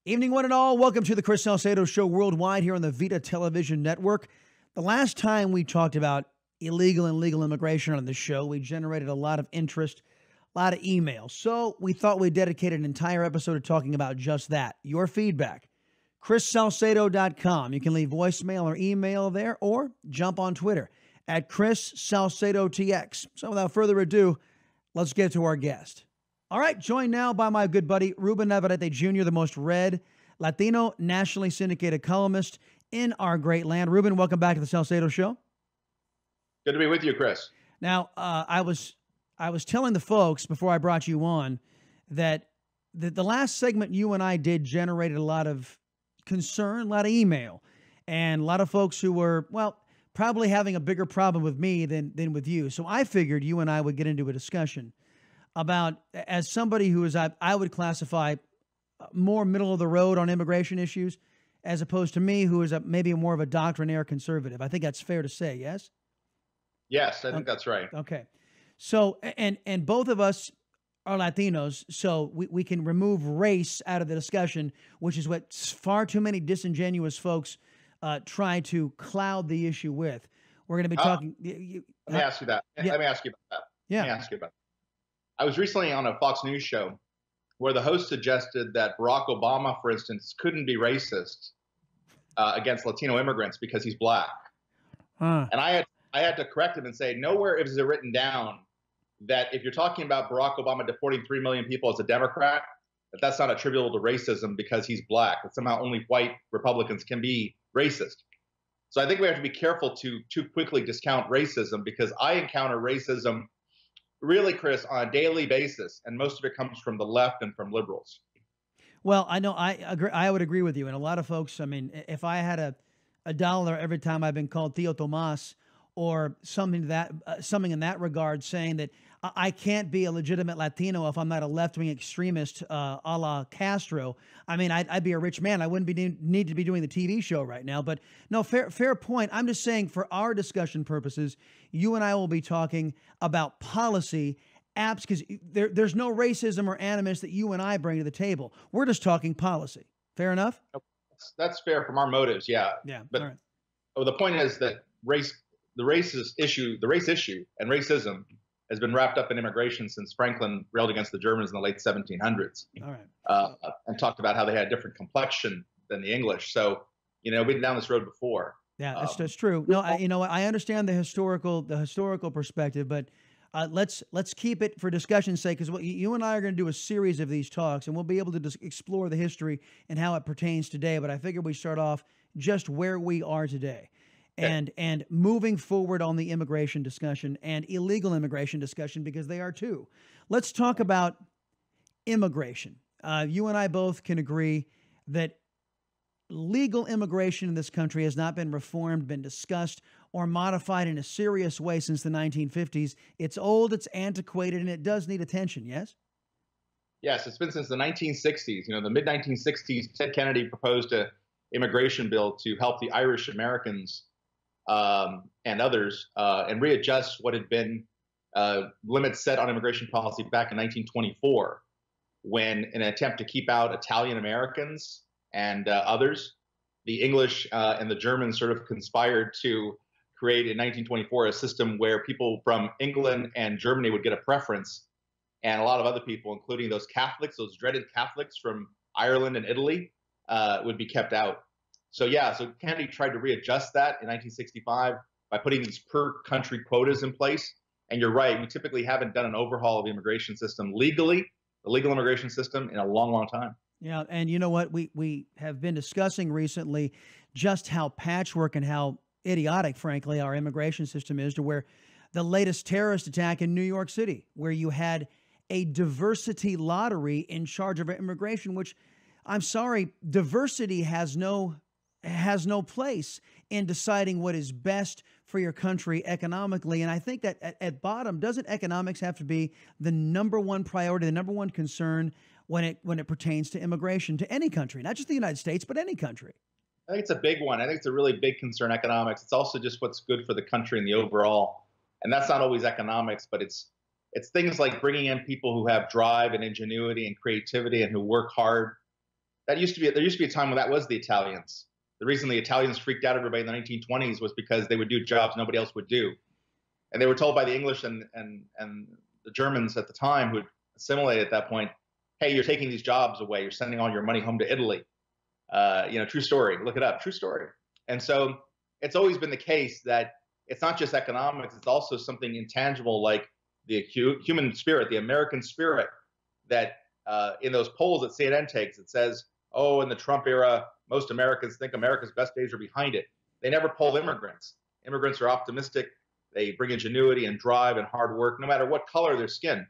Evening, one and all. Welcome to the Chris Salcedo Show Worldwide here on the Vida television network. The last time we talked about illegal and legal immigration on the show, we generated a lot of interest, a lot of emails. So we thought we'd dedicate an entire episode to talking about just that, your feedback. ChrisSalcedo.com. You can leave voicemail or email there, or jump on Twitter at ChrisSalcedoTX. So without further ado, let's get to our guest. All right, joined now by my good buddy, Ruben Navarrette Jr., the most read Latino nationally syndicated columnist in our great land. Ruben, welcome back to the Salcedo Show. Good to be with you, Chris. Now, I was telling the folks before I brought you on that the last segment you and I did generated a lot of concern, a lot of email, and a lot of folks who were, well, probably having a bigger problem with me than with you. So I figured you and I would get into a discussion about, as somebody who is, I would classify more middle of the road on immigration issues, as opposed to me, who is maybe more of a doctrinaire conservative. I think that's fair to say, yes? Yes, I think that's right. Okay. So, and both of us are Latinos, so we can remove race out of the discussion, which is what far too many disingenuous folks try to cloud the issue with. We're going to be talking. Let me ask you that. Yeah. Let me ask you about that. Yeah. Let me ask you about that. I was recently on a Fox News show where the host suggested that Barack Obama, for instance, couldn't be racist against Latino immigrants because he's black. And I had to correct him and say, nowhere is it written down that if you're talking about Barack Obama deporting 3 million people as a Democrat, that's not attributable to racism because he's black, that somehow only white Republicans can be racist. So I think we have to be careful to too quickly discount racism, because I encounter racism really, Chris, on a daily basis, and most of it comes from the left and from liberals. Well, I know I agree. I would agree with you. And a lot of folks, I mean, if I had a dollar every time I've been called Tío Tomás or something in that regard, saying that I can't be a legitimate Latino if I'm not a left-wing extremist a la Castro, I mean, I'd be a rich man. I wouldn't need to be doing the TV show right now. But no, fair point. I'm just saying, for our discussion purposes, you and I will be talking about policy apps, because there's no racism or animus that you and I bring to the table. We're just talking policy. Fair enough? That's fair from our motives, yeah. Yeah. But all right. The point is that the race issue and racism has been wrapped up in immigration since Franklin railed against the Germans in the late 1700s. All right. And talked about how they had a different complexion than the English. So, we've been down this road before. Yeah, that's true. No, I understand the historical perspective, but let's keep it for discussion's sake, because you and I are going to do a series of these talks, and we'll be able to explore the history and how it pertains today. But I figured we start off just where we are today. And moving forward on the immigration discussion and illegal immigration discussion, because they are too. Let's talk about immigration. You and I both can agree that legal immigration in this country has not been reformed, been discussed, or modified in a serious way since the 1950s. It's old, it's antiquated, and it does need attention, yes? Yes, it's been since the 1960s. The mid-1960s, Ted Kennedy proposed an immigration bill to help the Irish Americans and others, and readjust what had been limits set on immigration policy back in 1924, when, in an attempt to keep out Italian Americans and others, the English and the Germans sort of conspired to create in 1924 a system where people from England and Germany would get a preference, and a lot of other people, including those Catholics, those dreaded Catholics from Ireland and Italy, would be kept out. So Kennedy tried to readjust that in 1965 by putting these per-country quotas in place. And you're right, we typically haven't done an overhaul of the immigration system legally, the legal immigration system, in a long, long time. Yeah, and you know what? We have been discussing recently just how patchwork and how idiotic, frankly, our immigration system is, to where the latest terrorist attack in New York City, where you had a diversity lottery in charge of immigration, which, I'm sorry, diversity has no place in deciding what is best for your country economically. And I think that at bottom, doesn't economics have to be the number one priority, the number one concern when it pertains to immigration to any country, not just the United States, but any country? I think it's a big one. I think it's a really big concern, economics. It's also just what's good for the country and the overall. And that's not always economics, but it's things like bringing in people who have drive and ingenuity and creativity and who work hard. there used to be a time when that was the Italians. The reason the Italians freaked out everybody in the 1920s was because they would do jobs nobody else would do. And they were told by the English and the Germans at the time who had assimilated at that point, hey, you're taking these jobs away. You're sending all your money home to Italy. True story. Look it up. True story. And so it's always been the case that it's not just economics. It's also something intangible like the human spirit, the American spirit that in those polls that CNN takes, it says, oh, in the Trump era, most Americans think America's best days are behind it. They never poll immigrants. Immigrants are optimistic. They bring ingenuity and drive and hard work, no matter what color their skin.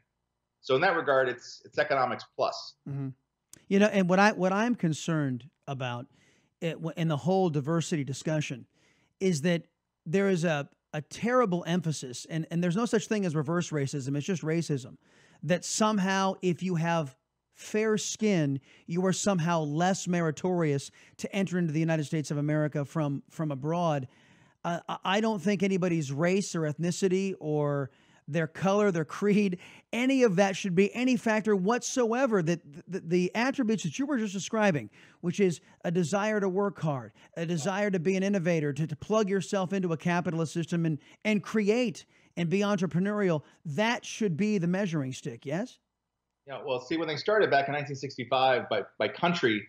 So in that regard, it's economics plus. Mm-hmm. And what I'm concerned about in the whole diversity discussion is that there is a terrible emphasis, and there's no such thing as reverse racism. It's just racism. That somehow, if you have fair skin, you are somehow less meritorious to enter into the United States of America from abroad. I don't think anybody's race or ethnicity or their color, their creed, any of that should be any factor whatsoever. That the attributes that you were just describing, which is a desire to work hard, a desire to be an innovator, to plug yourself into a capitalist system and create and be entrepreneurial, that should be the measuring stick, yes? Yeah, well, see, when they started back in 1965 by country,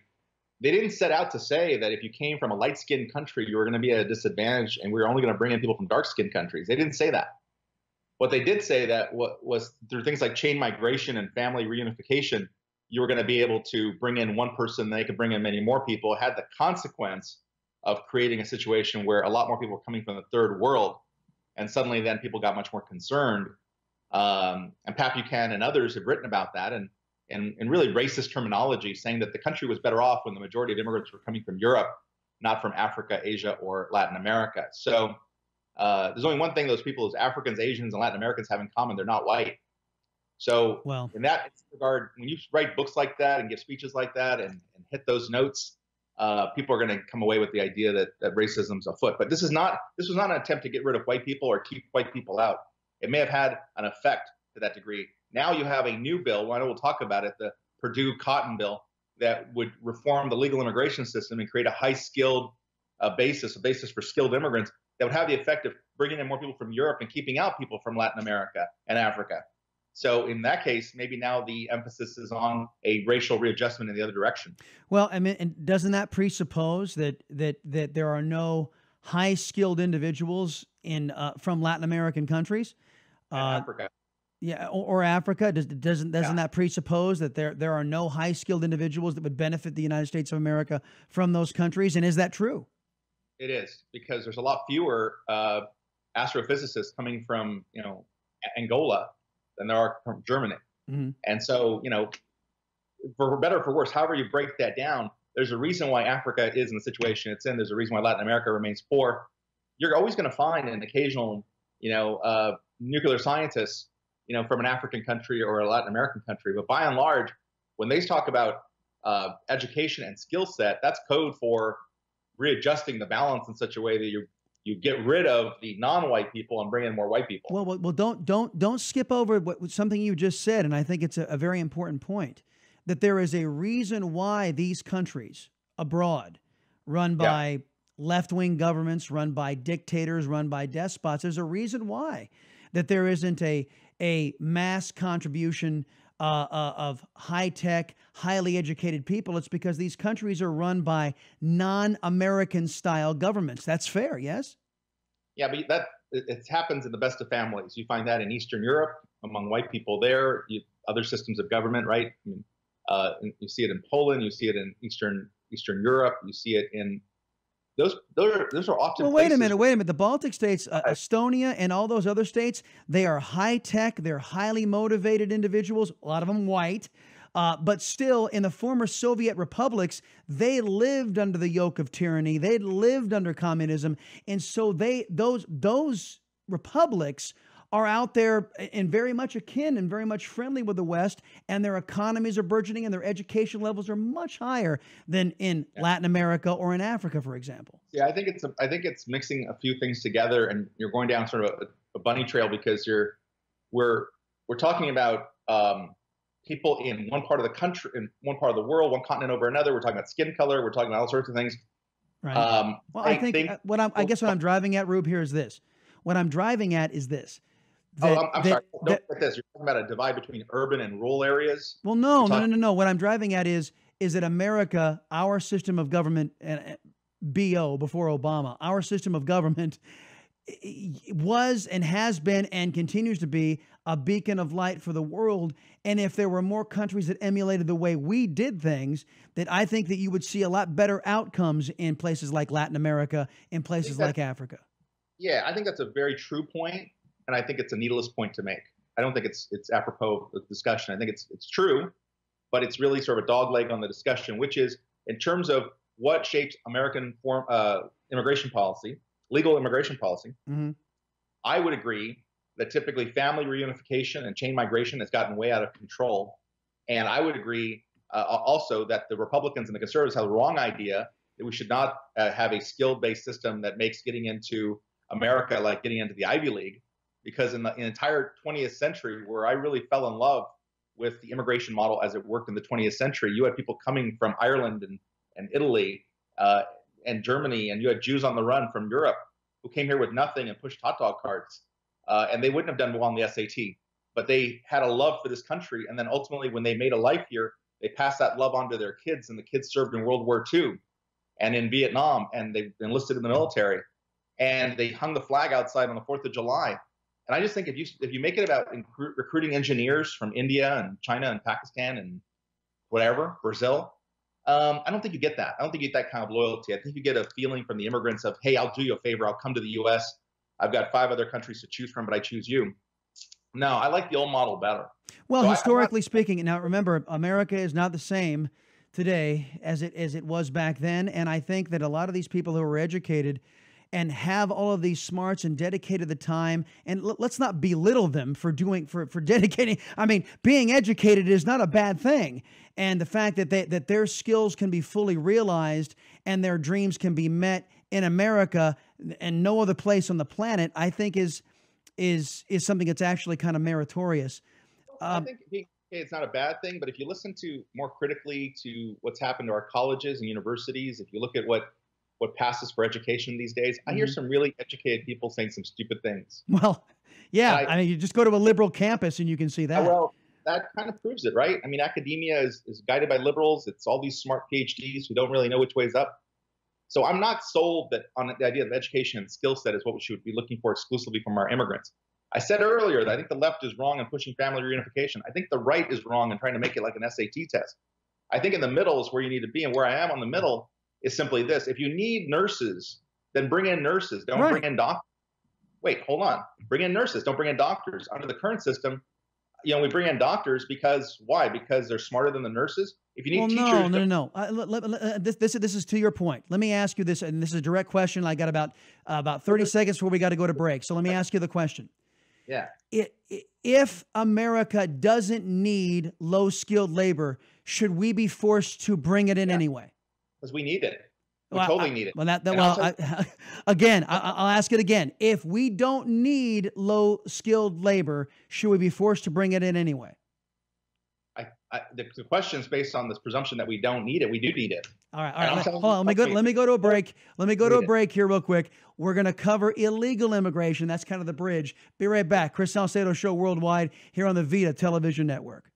they didn't set out to say that if you came from a light-skinned country, you were going to be at a disadvantage and we were only going to bring in people from dark-skinned countries. They didn't say that. What they did say that was through things like chain migration and family reunification, you were going to be able to bring in one person, they could bring in many more people. It had the consequence of creating a situation where a lot more people were coming from the third world. And suddenly then people got much more concerned. And Pat Buchanan and others have written about that and really racist terminology, saying that the country was better off when the majority of immigrants were coming from Europe, not from Africa, Asia, or Latin America. So there's only one thing those people, as Africans, Asians, and Latin Americans, have in common: they're not white. So in that regard, when you write books like that and give speeches like that and hit those notes, people are going to come away with the idea that racism's afoot. But this was not an attempt to get rid of white people or keep white people out. It may have had an effect to that degree. Now you have a new bill, I know we'll talk about it, the Purdue Cotton Bill, that would reform the legal immigration system and create a high-skilled basis for skilled immigrants that would have the effect of bringing in more people from Europe and keeping out people from Latin America and Africa. So in that case, maybe now the emphasis is on a racial readjustment in the other direction. Well, I mean, and doesn't that presuppose that there are no high-skilled individuals from Latin American countries? Africa. Yeah, or Africa. Doesn't that presuppose that there are no high-skilled individuals that would benefit the United States of America from those countries? And is that true? It is, because there's a lot fewer astrophysicists coming from Angola than there are from Germany. Mm-hmm. And so, for better or for worse, however you break that down, there's a reason why Africa is in the situation it's in. There's a reason why Latin America remains poor. You're always going to find an occasional, nuclear scientist, from an African country or a Latin American country. But by and large, when they talk about education and skill set, that's code for readjusting the balance in such a way that you get rid of the non-white people and bring in more white people. Well, don't skip over something you just said, and I think it's a very important point, that there is a reason why these countries abroad, run by left-wing governments, run by dictators, run by despots, there's a reason why that there isn't a mass contribution of high-tech, highly educated people. It's because these countries are run by non-American style governments. That's fair, yes? Yeah, but it happens in the best of families. You find that in Eastern Europe among white people there, other systems of government, right? I mean, you see it in Poland, you see it in Eastern Europe, you see it in those are often. Well, wait a minute. The Baltic states, Estonia, and all those other states, they are high tech. They're highly motivated individuals. A lot of them white, but still, in the former Soviet republics, they lived under the yoke of tyranny. They lived under communism, and so those republics are out there and very much akin and very much friendly with the West, and their economies are burgeoning and their education levels are much higher than in Latin America or in Africa, for example. Yeah, I think it's mixing a few things together, and you're going down sort of a bunny trail, because we're talking about people in one part of the country, in one part of the world, one continent over another. We're talking about skin color. We're talking about all sorts of things. Right. Well, I think I guess what I'm driving at, Rube, here is this. What I'm driving at is this. I'm sorry. Don't get this. You're talking about a divide between urban and rural areas. Well, no. What I'm driving at is that America, our system of government, and BO before Obama, our system of government was and has been and continues to be a beacon of light for the world. And if there were more countries that emulated the way we did things, that I think that you would see a lot better outcomes in places like Latin America, in places like Africa. Yeah, I think that's a very true point, and I think it's a needless point to make. I don't think it's apropos of the discussion. I think it's true, but it's really sort of a dogleg on the discussion, which is in terms of what shapes American immigration policy, legal immigration policy. Mm-hmm. I would agree that typically family reunification and chain migration has gotten way out of control. And I would agree also that the Republicans and the conservatives have the wrong idea that we should not have a skill-based system that makes getting into America like getting into the Ivy League. Because in the entire 20th century, where I really fell in love with the immigration model as it worked in the 20th century, you had people coming from Ireland and Italy and Germany, and you had Jews on the run from Europe who came here with nothing and pushed hot dog carts. And they wouldn't have done well on the SAT, but they had a love for this country. And then ultimately, when they made a life here, they passed that love on to their kids, and the kids served in World War II and in Vietnam, and they enlisted in the military, and they hung the flag outside on the 4th of July. And I just think if you make it about recruiting engineers from India and China and Pakistan and whatever, Brazil, I don't think you get that. I don't think you get that kind of loyalty. I think you get a feeling from the immigrants of, hey, I'll do you a favor. I'll come to the U.S. I've got 5 other countries to choose from, but I choose you. No, I like the old model better. Well, so historically speaking, now remember, America is not the same today as it was back then. And I think that a lot of these people who are educated and have all of these smarts and dedicated the time, and let's not belittle them for dedicating. I mean, being educated is not a bad thing. And the fact that their skills can be fully realized and their dreams can be met in America and no other place on the planet, I think is something that's actually kind of meritorious. I think it's not a bad thing, but if you listen to more critically to what's happened to our colleges and universities, if you look at what passes for education these days, I hear some really educated people saying some stupid things. Well, yeah, I mean, you just go to a liberal campus and you can see that. Well, that kind of proves it, right? I mean, academia is guided by liberals. It's all these smart PhDs who don't really know which way's up. So I'm not sold that on the idea of education and skill set is what we should be looking for exclusively from our immigrants. I said earlier that I think the left is wrong in pushing family reunification. I think the right is wrong in trying to make it like an SAT test. I think in the middle is where you need to be, and where I am on the middle is simply this. If you need nurses, then bring in nurses. Don't bring in doctors. Wait, hold on. Bring in nurses. Don't bring in doctors. Under the current system, we bring in doctors because why? Because they're smarter than the nurses? If you need teachers. No. This is to your point. Let me ask you this, and this is a direct question. I got about 30 seconds before we got to go to break. So let me ask you the question. Yeah. If America doesn't need low-skilled labor, should we be forced to bring it in anyway? Because we need it. We totally need it. Again, I'll ask it again. If we don't need low-skilled labor, should we be forced to bring it in anyway? The question is based on this presumption that we don't need it. We do need it. All right. Hold on. Let me go to a break. Let me go to a break here real quick. We're going to cover illegal immigration. That's kind of the bridge. Be right back. Chris Salcedo Show Worldwide here on the Vida Television Network.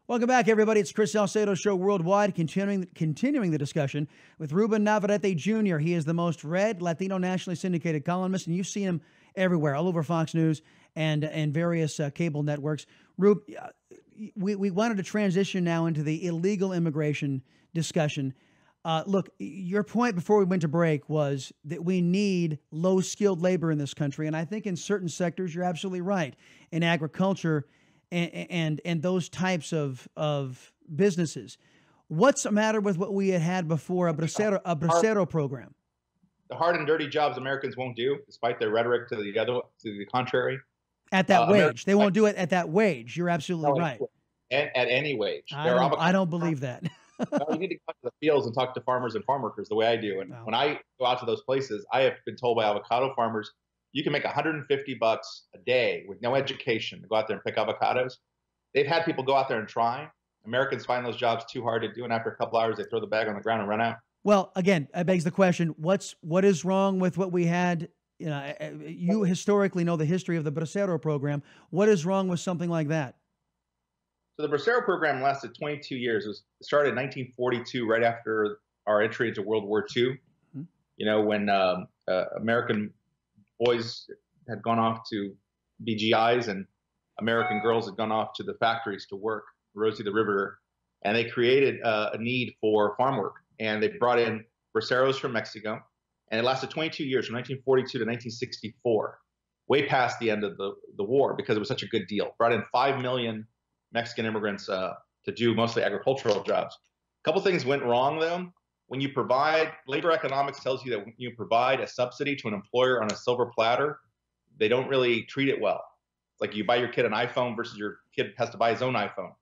Welcome back, everybody. It's Chris Salcedo Show Worldwide, continuing the discussion with Ruben Navarrette Jr. He is the most read Latino nationally syndicated columnist, and you've seen him everywhere, all over Fox News and various cable networks. Rube, we wanted to transition now into the illegal immigration discussion. Look, your point before we went to break was that we need low-skilled labor in this country, and I think in certain sectors you're absolutely right. In agriculture and those types of businesses. What's the matter with what we had before, a bracero program? The hard and dirty jobs Americans won't do, despite their rhetoric to the contrary. At that wage. They won't do it at that wage. You're absolutely right. At any wage. I don't believe that. No, you need to go to the fields and talk to farmers and farm workers the way I do. And when I go out to those places, I have been told by avocado farmers, you can make $150 a day with no education to go out there and pick avocados. They've had people go out there and try. Americans find those jobs too hard to do, and after a couple hours, they throw the bag on the ground and run out. Well, again, it begs the question: what is wrong with what we had? You know, you historically know the history of the bracero program. What is wrong with something like that? So the bracero program lasted 22 years. It started in 1942, right after our entry into World War II. Mm-hmm. You know, when American boys had gone off to be GIs and American girls had gone off to the factories to work, Rosie the Riveter, and they created a need for farm work. And they brought in braceros from Mexico, and it lasted 22 years, from 1942 to 1964, way past the end of the war, because it was such a good deal. Brought in 5 million Mexican immigrants to do mostly agricultural jobs. A couple things went wrong, though. When you provide, labor economics tells you that when you provide a subsidy to an employer on a silver platter, they don't really treat it well. It's like you buy your kid an iPhone versus your kid has to buy his own iPhone.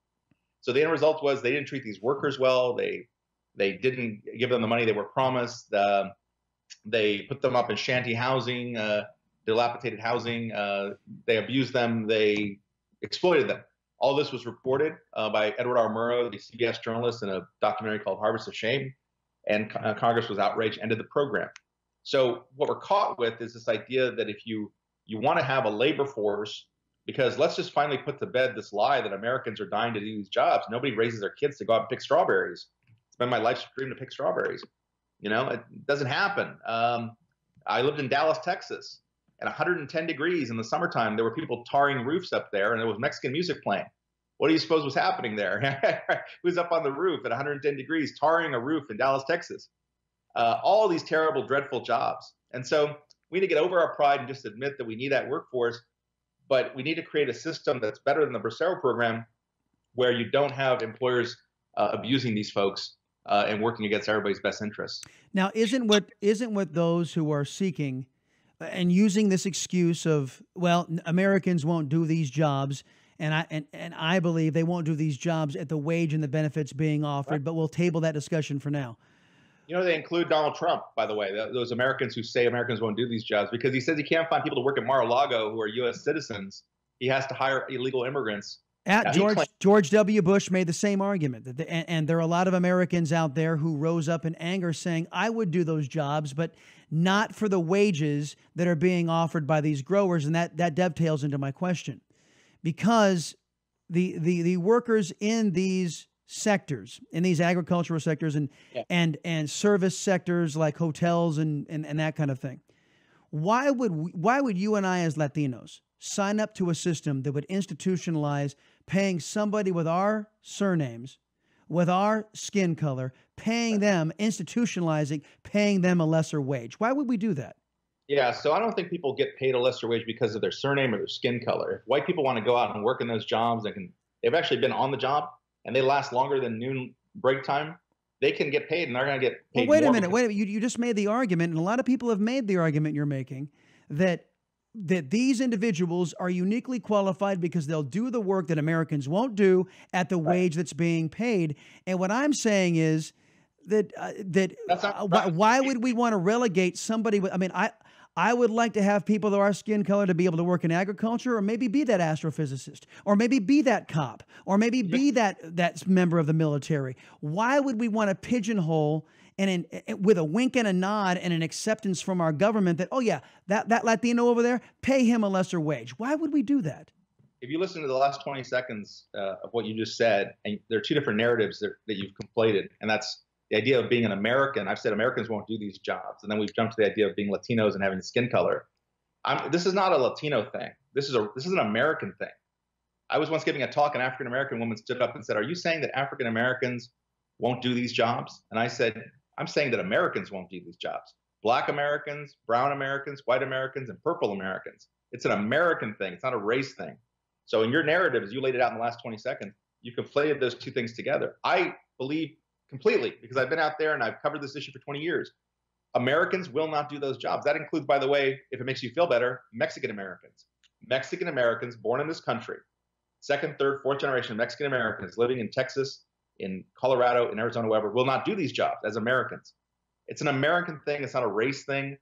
So the end result was they didn't treat these workers well. They didn't give them the money they were promised. They put them up in shanty housing, dilapidated housing. They abused them. They exploited them. All this was reported by Edward R. Murrow, the CBS journalist, in a documentary called Harvest of Shame. And Congress was outraged, ended the program. So what we're caught with is this idea that if you want to have a labor force, because let's just finally put to bed this lie that Americans are dying to do these jobs. Nobody raises their kids to go out and pick strawberries. It's been my life's dream to pick strawberries. You know, it doesn't happen. I lived in Dallas, Texas, at 110 degrees in the summertime. There were people tarring roofs up there, and there was Mexican music playing. What do you suppose was happening there? Who's up on the roof at 110 degrees tarring a roof in Dallas, Texas? All these terrible, dreadful jobs. And so we need to get over our pride and just admit that we need that workforce. But we need to create a system that's better than the bracero program, where you don't have employers abusing these folks and working against everybody's best interests. Now, isn't what those who are seeking and using this excuse of, well, Americans won't do these jobs, and I believe they won't do these jobs at the wage and the benefits being offered, right, but we'll table that discussion for now. You know, they include Donald Trump, by the way, those Americans who say Americans won't do these jobs, because he says he can't find people to work at Mar-a-Lago who are U.S. citizens. He has to hire illegal immigrants. George W. Bush made the same argument, and there are a lot of Americans out there who rose up in anger saying, I would do those jobs, but not for the wages that are being offered by these growers. And that dovetails into my question, because the workers in these sectors, in these agricultural sectors and service sectors like hotels and that kind of thing, why would you and I as Latinos sign up to a system that would institutionalize paying somebody with our surnames, with our skin color, paying them, institutionalizing, paying them a lesser wage? Why would we do that? Yeah, so I don't think people get paid a lesser wage because of their surname or their skin color. If white people want to go out and work in those jobs, they've actually been on the job and they last longer than noon break time, they can get paid, and they're going to get paid more. Wait a minute. You just made the argument, and a lot of people have made the argument you're making, that these individuals are uniquely qualified because they'll do the work that Americans won't do at the wage that's being paid. And what I'm saying is that why would we want to relegate somebody with, I mean, I would like to have people of our skin color to be able to work in agriculture, or maybe be that astrophysicist, or maybe be that cop, or maybe be that member of the military. Why would we want to pigeonhole and with a wink and a nod and an acceptance from our government that, oh yeah, that Latino over there, pay him a lesser wage? Why would we do that? If you listen to the last 20 seconds of what you just said, and there are two different narratives that you've conflated, and that's the idea of being an American. I've said Americans won't do these jobs. And then we've jumped to the idea of being Latinos and having skin color. This is not a Latino thing. This is an American thing. I was once giving a talk, an African American woman stood up and said, "Are you saying that African Americans won't do these jobs?" And I said, "I'm saying that Americans won't do these jobs. Black Americans, brown Americans, white Americans, and purple Americans. It's an American thing. It's not a race thing." So in your narrative, as you laid it out in the last 20 seconds, you conflated those two things together. I believe completely, because I've been out there and I've covered this issue for 20 years. Americans will not do those jobs. That includes, by the way, if it makes you feel better, Mexican Americans. Mexican Americans born in this country, second, third, fourth generation Mexican Americans living in Texas, in Colorado, in Arizona, wherever, will not do these jobs as Americans. It's an American thing. It's not a race thing.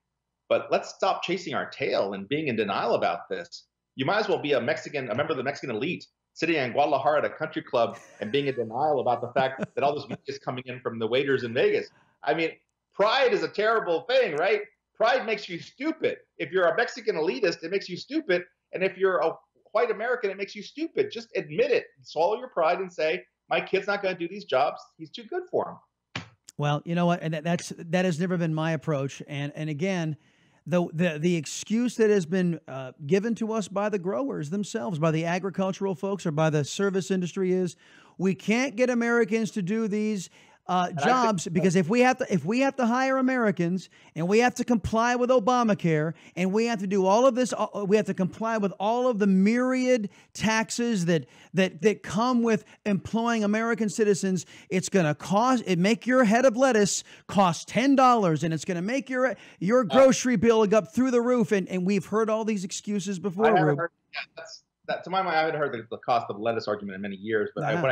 But let's stop chasing our tail and being in denial about this. You might as well be a member of the Mexican elite, sitting in Guadalajara at a country club and being in denial about the fact that all this money is coming in from the waiters in Vegas. I mean, pride is a terrible thing, right? Pride makes you stupid. If you're a Mexican elitist, it makes you stupid. And if you're a white American, it makes you stupid. Just admit it. Swallow your pride and say, my kid's not going to do these jobs. He's too good for them. Well, you know what? And that has never been my approach. And again, the excuse that has been given to us by the growers themselves, by the agricultural folks, or by the service industry is, we can't get Americans to do these jobs because if we have to hire Americans and we have to comply with Obamacare and we have to do all of this, we have to comply with all of the myriad taxes that come with employing American citizens, it's going to make your head of lettuce cost $10, and it's going to make your grocery bill go up through the roof. And we've heard all these excuses before. To my mind, I haven't heard the cost of lettuce argument in many years, but what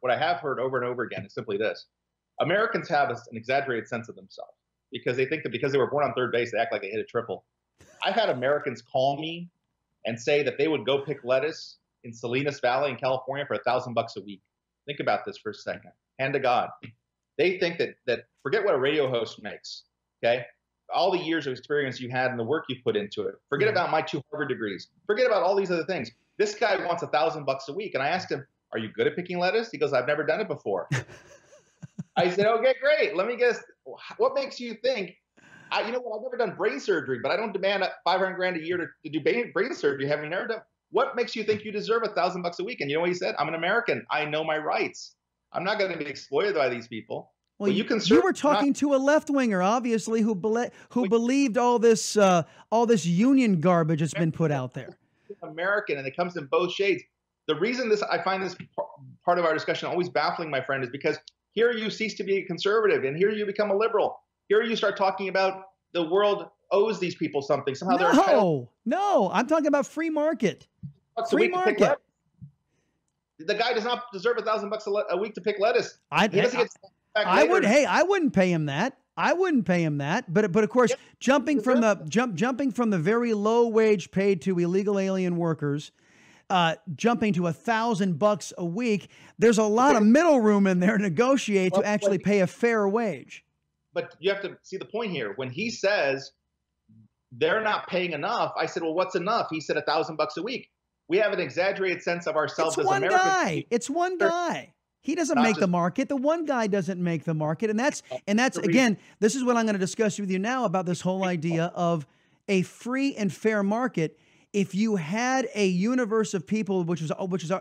I have heard over and over again is simply this: Americans have an exaggerated sense of themselves because they think that because they were born on third base, they act like they hit a triple. I've had Americans call me and say that they would go pick lettuce in Salinas Valley in California for $1,000 a week. Think about this for a second. Hand to God. They think that forget what a radio host makes, okay? All the years of experience you had and the work you put into it. Forget about my 2 Harvard degrees. Forget about all these other things. This guy wants $1,000 a week. And I asked him, "Are you good at picking lettuce?" He goes, "I've never done it before." I said, "Okay, great. Let me guess. What makes you think, you know what, I've never done brain surgery, but I don't demand $500,000 a year to do brain surgery. Have you never done? What makes you think you deserve $1,000 a week?" And you know what he said? "I'm an American. I know my rights. I'm not going to be exploited by these people." Well, you were talking to a left winger, obviously, who believed all this union garbage that's been put out there. American, and it comes in both shades. The reason I find this part of our discussion always baffling, my friend, is because here you cease to be a conservative, and here you become a liberal. Here you start talking about the world owes these people something. Somehow they're entitled. No, I'm talking about free market. Free market. The guy does not deserve $1,000 a week to pick lettuce. I wouldn't pay him that. I wouldn't pay him that. But of course, jumping from the very low wage paid to illegal alien workers, jumping to $1,000 a week, there's a lot of middle room in there to negotiate to actually pay a fair wage. But you have to see the point here. When he says they're not paying enough, I said, "Well, what's enough?" He said $1,000 a week. We have an exaggerated sense of ourselves as Americans. It's one guy. He doesn't make the market. The one guy doesn't make the market. And that's again, this is what I'm going to discuss with you now about this whole idea of a free and fair market. If you had a universe of people, which is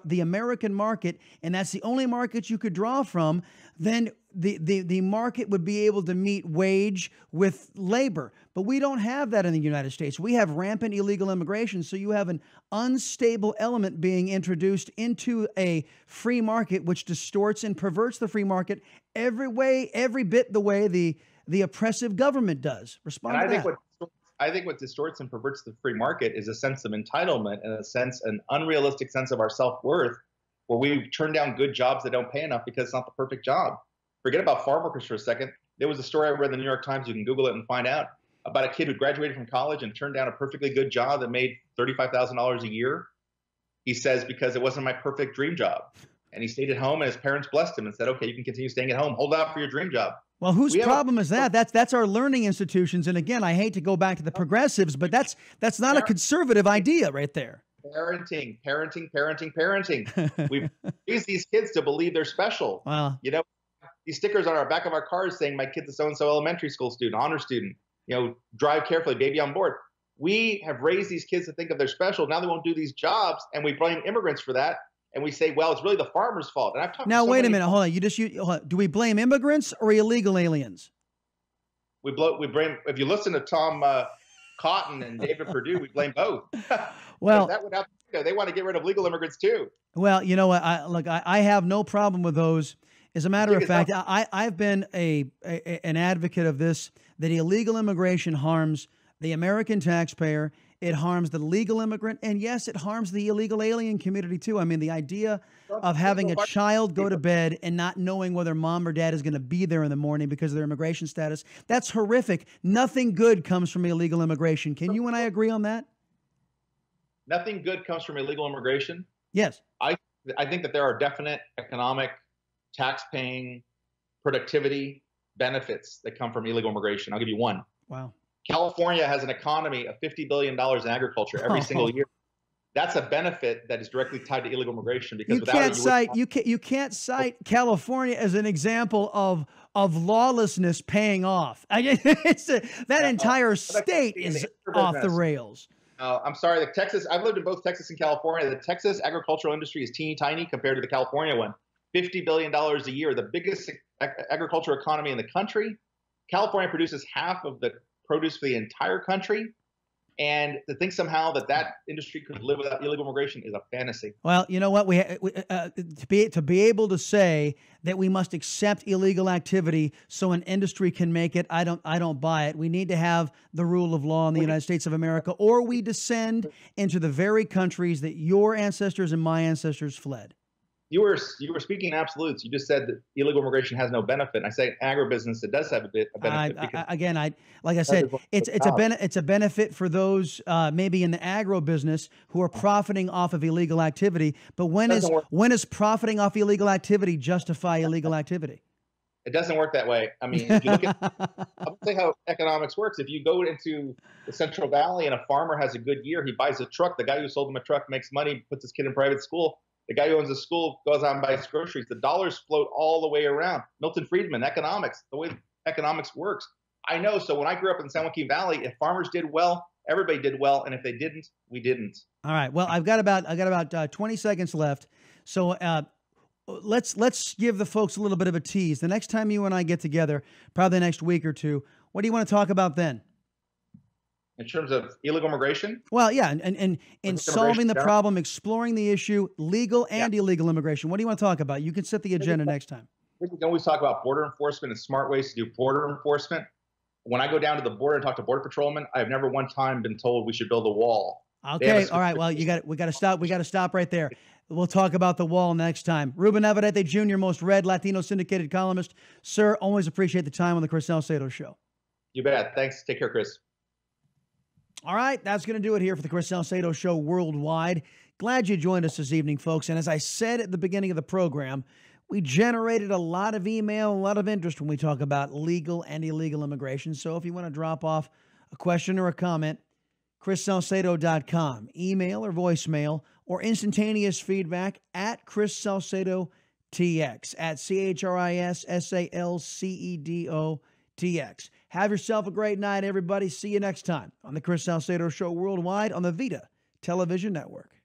the American market, and that's the only market you could draw from, then the market would be able to meet wage with labor. But we don't have that in the United States. We have rampant illegal immigration, so you have an unstable element being introduced into a free market, which distorts and perverts the free market every bit the way the oppressive government does. Respond to that. I think what distorts and perverts the free market is a sense of entitlement and an unrealistic sense of our self-worth, where we turn down good jobs that don't pay enough because it's not the perfect job. Forget about farm workers for a second. There was a story I read in the New York Times, you can Google it and find out, about a kid who graduated from college and turned down a perfectly good job that made $35,000 a year. He says, because it wasn't my perfect dream job. And he stayed at home, and his parents blessed him and said, "Okay, you can continue staying at home. Hold out for your dream job." Well, whose problem is that? That's our learning institutions. And again, I hate to go back to the progressives, but that's not a conservative idea right there. Parenting. We've raised these kids to believe they're special. Wow. You know, these stickers on our back of our cars saying, "My kid's a so-and-so elementary school student, honor student. You know, drive carefully, baby on board." We have raised these kids to think of they're special. Now they won't do these jobs, and we blame immigrants for that. And we say, well, it's really the farmer's fault. And I've talked Now, to so wait a many minute. Hold on. Hold on. Do we blame immigrants or illegal aliens? We blame. If you listen to Tom Cotton and David Perdue, we blame both. Well, that would have, they want to get rid of legal immigrants too. Well, you know what? I have no problem with those. As a matter of fact, I've been an advocate of this, that illegal immigration harms the American taxpayer. It harms the legal immigrant. And yes, it harms the illegal alien community too. I mean, the idea of having a child go to bed and not knowing whether mom or dad is going to be there in the morning because of their immigration status, that's horrific. Nothing good comes from illegal immigration. Can you and I agree on that? Nothing good comes from illegal immigration? Yes. I think that there are definite economic, tax-paying, productivity benefits that come from illegal immigration. I'll give you one. Wow. California has an economy of $50 billion in agriculture every single year. That's a benefit that is directly tied to illegal immigration, because you can't cite California as an example of lawlessness paying off. That entire state is off the rails. I'm sorry. I've lived in both Texas and California. The Texas agricultural industry is teeny tiny compared to the California one. $50 billion a year, the biggest agricultural economy in the country. California produces half of the produce for the entire country. And to think somehow that industry could live without illegal immigration is a fantasy. Well, you know what? To be able to say that we must accept illegal activity so an industry can make it, I don't buy it. We need to have the rule of law in the United States of America, or we descend into the very countries that your ancestors and my ancestors fled. You were speaking absolutes. You just said that illegal immigration has no benefit. I say agribusiness, it does have a benefit. Like I said, it's a benefit for those maybe in the agro business who are profiting off of illegal activity. But when is profiting off illegal activity justify illegal activity? It doesn't work that way. I mean, if you look at, I'll tell you how economics works. If you go into the Central Valley and a farmer has a good year, he buys a truck. The guy who sold him a truck makes money, puts his kid in private school. The guy who owns a school goes out and buys groceries. The dollars float all the way around. Milton Friedman, economics, the way economics works. I know. So when I grew up in the San Joaquin Valley, if farmers did well, everybody did well, and if they didn't, we didn't. All right. Well, I got about 20 seconds left. So let's give the folks a little bit of a tease. The next time you and I get together, probably the next week or two, what do you want to talk about then? In terms of illegal immigration? Well, yeah, and in solving the problem, exploring the issue, legal and illegal immigration. What do you want to talk about? You can set the agenda next time. We can always talk about border enforcement and smart ways to do border enforcement. When I go down to the border and talk to border patrolmen, I've never one time been told we should build a wall. Okay, all right. Well, we got to stop. We got to stop right there. We'll talk about the wall next time. Ruben Navarrette Jr., most read Latino syndicated columnist. Sir, always appreciate the time on the Chris Salcedo Show. You bet. Thanks. Take care, Chris. All right, that's going to do it here for the Chris Salcedo Show Worldwide. Glad you joined us this evening, folks. And as I said at the beginning of the program, we generated a lot of email, a lot of interest when we talk about legal and illegal immigration. So if you want to drop off a question or a comment, chrissalcedo.com, email or voicemail, or instantaneous feedback at Chris Salcedo TX, at ChrisSalcedo Have yourself a great night, everybody. See you next time on the Chris Salcedo Show Worldwide on the Vida Television Network.